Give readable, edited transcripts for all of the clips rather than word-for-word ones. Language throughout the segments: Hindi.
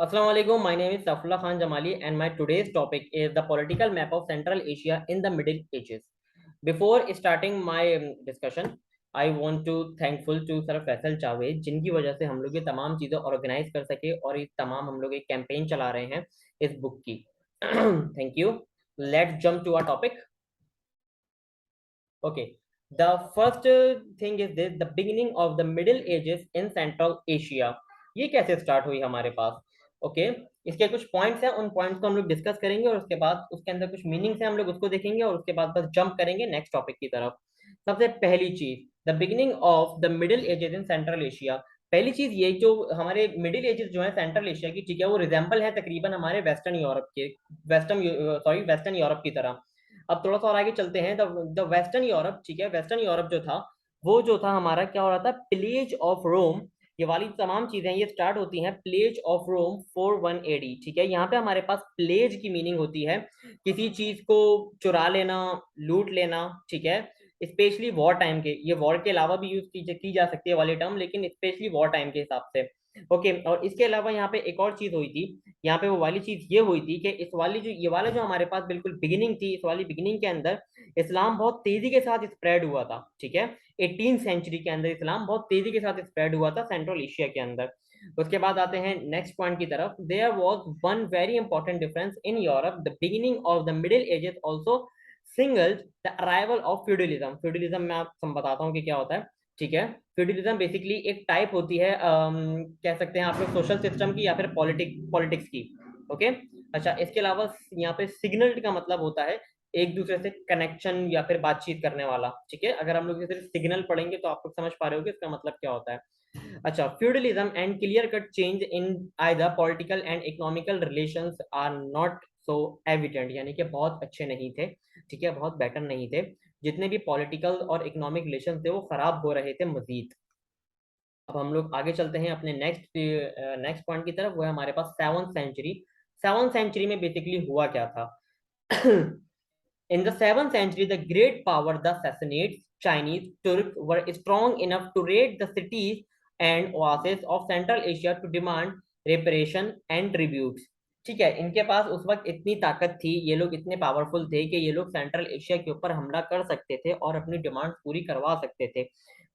Assalamu alaikum. My name is Safullah Khan Jamali, and my today's topic is the political map of Central Asia in the Middle Ages. Before starting my discussion, I want to thankful to Sir Faisal Javed, जिनकी वजह से हम लोग ये तमाम चीज़ें ऑर्गेनाइज कर सके और ये तमाम हम लोग एक कैंपेन चला रहे हैं इस बुक की. Thank you. Let's jump to our topic. Okay. The first thing is this: the beginning of the Middle Ages in Central Asia. ये कैसे स्टार्ट हुई हमारे पास? ओके इसके कुछ पॉइंट्स हैं, उन पॉइंट्स को हम लोग डिस्कस करेंगे और उसके बाद उसके अंदर कुछ मीनिंग्स हैं, हम लोग उसको देखेंगे और उसके बाद बस जंप करेंगे नेक्स्ट टॉपिक की तरफ. सबसे पहली चीज, the beginning of the middle edges in central Asia. पहली चीज ये जो हमारे मिडिल एजेस जो है सेंट्रल एशिया की, ठीक है, वो रिजेंबल है तकरीबन हमारे वेस्टर्न यूरोप के, वेस्टर्न यूरोप की तरह. अब थोड़ा सा और आगे चलते हैं. द वेस्टर्न यूरोप, ठीक है, वेस्टर्न यूरोप जो था वो जो था हमारा क्या हो रहा था, प्लेज ऑफ रोम. ये वाली तमाम चीजें ये स्टार्ट होती हैं प्लेज ऑफ रोम 41 एडी. ठीक है, यहाँ पे हमारे पास प्लेज की मीनिंग होती है किसी चीज को चुरा लेना, लूट लेना. ठीक है, स्पेशली वॉर टाइम के, ये वॉर के अलावा भी यूज की जा सकती है वाली टर्म, लेकिन स्पेशली वॉर टाइम के हिसाब से. ओके और इसके अलावा यहाँ पे एक और चीज हुई थी. यहाँ पे वो वाली चीज ये हुई थी कि इस वाली जो ये वाला जो हमारे पास बिल्कुल बिगिनिंग थी, इस वाली बिगिनिंग के अंदर इस्लाम बहुत तेजी के साथ स्प्रेड हुआ था. ठीक है, 18 सेंचुरी के अंदर इस्लाम बहुत तेजी के साथ स्प्रेड हुआ था सेंट्रल एशिया के अंदर. उसके बाद आते हैं नेक्स्ट पॉइंट की तरफ. There was one very important difference in Europe. The beginning of the middle ages also signalled the arrival of feudalism. Feudalism में आपको बताता हूँ कि क्या होता है. ठीक है, फ्यूडलिज्म बेसिकली एक टाइप होती है, कह सकते हैं आप लोग सोशल सिस्टम की या फिर पॉलिटिक्स की. ओके अच्छा, इसके अलावा यहाँ पे सिग्नल्ड का मतलब होता है एक दूसरे से कनेक्शन या फिर बातचीत करने वाला. ठीक है, अगर हम लोग सिर्फ सिग्नल पढ़ेंगे तो आप लोग समझ पा रहे हो कि इसका मतलब क्या होता है. अच्छा, feudalism and clear cut change in either political and economical relations are not so evident. यानी कि बहुत अच्छे नहीं थे. ठीक है, बहुत बेटर नहीं थे. जितने भी पॉलिटिकल और इकोनॉमिक रिलेशन थे वो खराब हो रहे थे मजीद. अब हम लोग आगे चलते हैं अपने नेक्स्ट पॉइंट की तरफ. वो है हमारे पास 7th सेंचुरी. 7th सेंचुरी में बेसिकली हुआ क्या था? In the 7th century, the great power, the Sassanids, Chinese, Turks, were strong enough to raid the cities and oases of Central Asia to demand reparation and tributes. ठीक है, इनके पास उस वक्त इतनी ताकत थी, ये लोग इतने पावरफुल थे कि ये लोग सेंट्रल एशिया के ऊपर हमला कर सकते थे और अपनी डिमांड पूरी करवा सकते थे.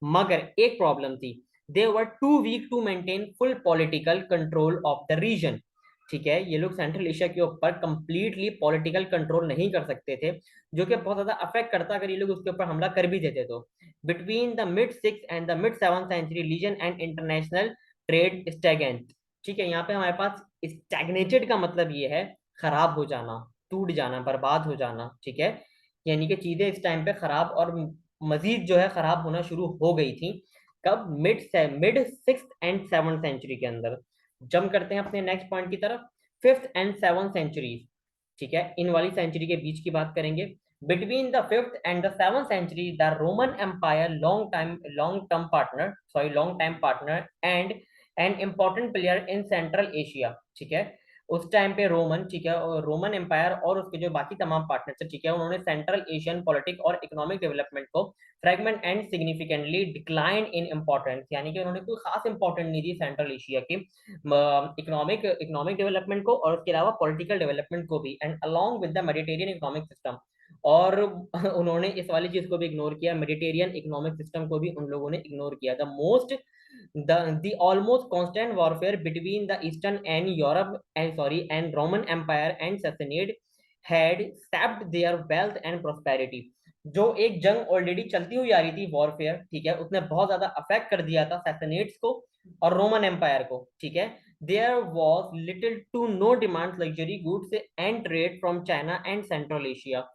मगर एक प्रॉब्लम थी, they were too weak to maintain full political control of the region. ठीक है, ये लोग सेंट्रल एशिया के ऊपर कंप्लीटली पॉलिटिकल कंट्रोल नहीं कर सकते थे, जो कि बहुत ज्यादा अफेक्ट करता अगर ये लोग उसके ऊपर हमला कर भी देते तो. Between the mid 6 and the mid 7th century legion and international trade stagnant. ठीक है, यहाँ पे हमारे पास स्टैग्नेटेड का मतलब ये है खराब हो जाना, टूट जाना, बर्बाद हो जाना. ठीक है, यानी कि चीजें इस टाइम पे खराब और मजीद जो है खराब होना शुरू हो गई थी. कब? Mid 6th and 7th century के अंदर. जंप करते हैं अपने नेक्स्ट पॉइंट की तरफ. 5th and 7th centuries. ठीक है, इन वाली सेंचुरी के बीच की बात करेंगे. Between the 5th and the 7th century the Roman empire long time partner and an important player in central Asia. ठीक है, उस टाइम पे रोमन, ठीक है, और रोमन एम्पायर और उसके जो बाकी तमाम पार्टनर्स थे, ठीक है, उन्होंने सेंट्रल एशियन पॉलिटिक और इकोनॉमिक डेवलपमेंट को fragment and significantly decline in importance. यानी कि उन्होंने कोई खास इंपॉर्टेंट नहीं दी सेंट्रल एशिया की इकोनॉमिक डेवलपमेंट को और उसके अलावा पॉलिटिकल डेवलपमेंट को भी, and along with the Mediterranean economic system. और उन्होंने इस वाली चीज को भी इग्नोर किया, मेडिटेरियन इकोनॉमिक सिस्टम को भी उन लोगों ने इग्नोर किया. The almost constant warfare between the Eastern and Europe and Roman Empire and Sassanid had sapped their wealth and prosperity. जो एक जंग ऑलरेडी चलती हुई आ रही थी, वॉरफेयर, ठीक है, उसने बहुत ज्यादा अफेक्ट कर दिया था सैसनेट्स को और रोमन एम्पायर को. ठीक है, there was little to no demand luxury goods and trade from China and central Asia.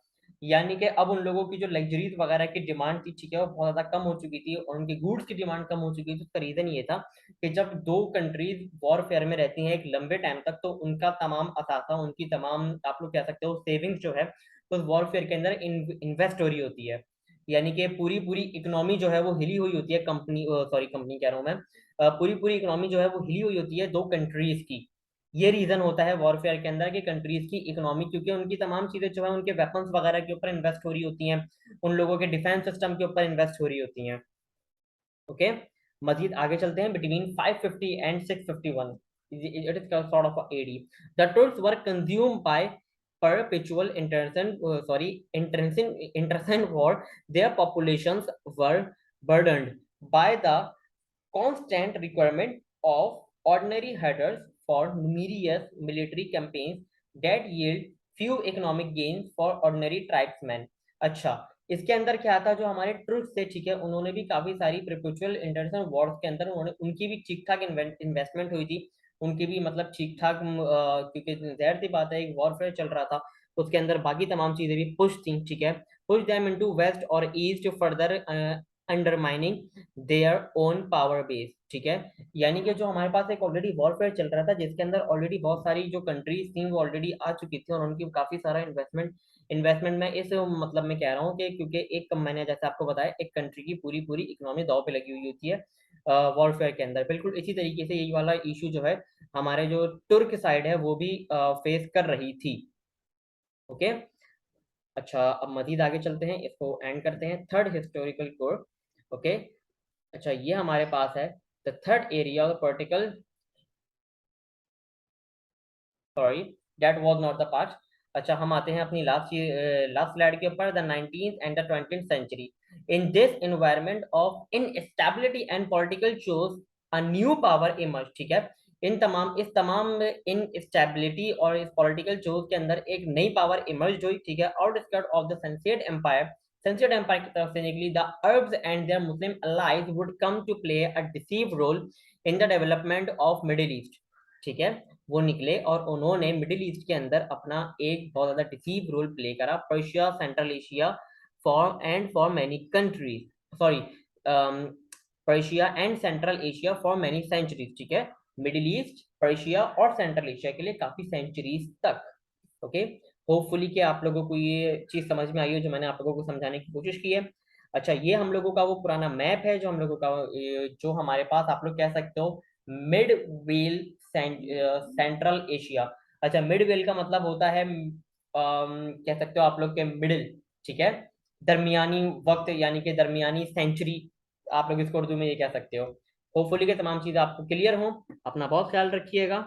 यानी कि अब उन लोगों की जो लग्जरीज वगैरह की डिमांड थी, ठीक है, वो बहुत ज्यादा कम हो चुकी थी और उनकी गुड्स की डिमांड कम हो चुकी थी. उसका रीजन ये था कि जब दो कंट्रीज वॉरफेयर में रहती हैं एक लंबे टाइम तक, तो उनका तमाम असासा, उनकी तमाम आप लोग कह सकते हो सेविंग्स जो है तो उस वॉरफेयर के अंदर इन्वेस्ट हो रही होती है. यानी कि पूरी पूरी इकोनॉमी जो है वो हिली हुई होती है, कंपनी कह रहा हूँ मैं, पूरी पूरी इकोनॉमी जो है वो हिली हुई होती है दो कंट्रीज की. ये रीजन होता है वॉरफेयर के अंदर कि कंट्रीज की इकोनॉमी, क्योंकि उनकी तमाम चीजें जो है उनके वेपन्स वगैरह के ऊपर इन्वेस्ट हो रही होती हैं, उन लोगों के डिफेंस सिस्टम के ऊपर इन्वेस्ट हो रही होती हैं. ओके, मजीद आगे चलते हैं. Between 550 and 651 it is sort of a AD. The Turks were consumed by perpetual internecine war. Their populations were burdened by the constant requirement of ordinary headers for numerous military campaigns that yield few economic gains for ordinary tribesmen. अच्छा, इसके अंदर क्या था, जो हमारे ट्रुक्स थे, ठीक है, उन्होंने भी काफी सारी परपेचुअल इंटरनेशनल वॉर्स के अंदर उन्होंने उनकी भी ठीक ठाक इन्वेस्टमेंट हुई थी, उनकी भी मतलब ठीक ठाक, क्योंकि जाहिर सी बात है एक वॉरफेयर चल रहा था, उसके अंदर बाकी तमाम चीजें भी पुश थी, ठीक है, पुश देम इनटू वेस्ट और east further undermining their own power base, ठीक है। यानी कि जो हमारे पास एक ऑलरेडी वॉरफेयर चल रहा था, जिसके अंदर ऑलरेडी बहुत सारी जो कंट्रीज थी वो ऑलरेडी आ चुकी थी और उनकी काफी सारा इन्वेस्टमेंट में इस मतलब में कह रहा हूँ कि क्योंकि एक मैंने जैसे आपको बताया एक कंट्री की पूरी पूरी इकोनॉमी दाव पे लगी हुई होती है वॉरफेयर के अंदर, बिल्कुल इसी तरीके से यही वाला इशू जो है हमारे जो तुर्क साइड है वो भी फेस कर रही थी। ओके, अच्छा अब मजीद आगे चलते हैं, इसको एंड करते हैं, थर्ड हिस्टोरिकल कोर। ओके, अच्छा ये हमारे पास है the third area of political, sorry that was not the part. अच्छा हम आते हैं अपनी लास्ट स्लाइड के ऊपर, the 19th and the 20th century. In this environment of instability and political chaos a new power emerge, ठीक है, इस तमाम इन स्टेबिलिटी और इस पॉलिटिकल चोज के अंदर एक नई पावर इमर्ज हुई, ठीक है, outskirt of the sunset empire की तरफ से निकली। The Arabs and their Muslim allies would come to play a decisive role in the development of Middle East, ठीक है, वो निकले और उन्होंने मिडिल ईस्ट के अंदर अपना एक बहुत ज्यादा डिसीव रोल प्ले करा, Persia Central Asia for many countries, sorry Persia and central Asia for many centuries, ठीक है, मिडिल ईस्ट पर्शिया और सेंट्रल एशिया के लिए काफी सेंचुरीज तक। ओके, होपफुली कि आप लोगों को ये चीज समझ में आई हो जो मैंने आप लोगों को समझाने की कोशिश की है। अच्छा ये हम लोगों का वो पुराना मैप है जो हम लोगों का जो हमारे पास आप लोग कह सकते हो मिड व्हील सेंट्रल एशिया। अच्छा मिड व्हील का मतलब होता है कह सकते हो आप लोग के मिडिल, ठीक है, दरमियानी वक्त यानी कि दरमियानी सेंचुरी, आप लोग इसको उर्दू में ये कह सकते हो। होपफुली के तमाम चीजें आपको क्लियर हो, अपना बहुत ख्याल रखिएगा,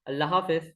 अल्लाह हाफिज।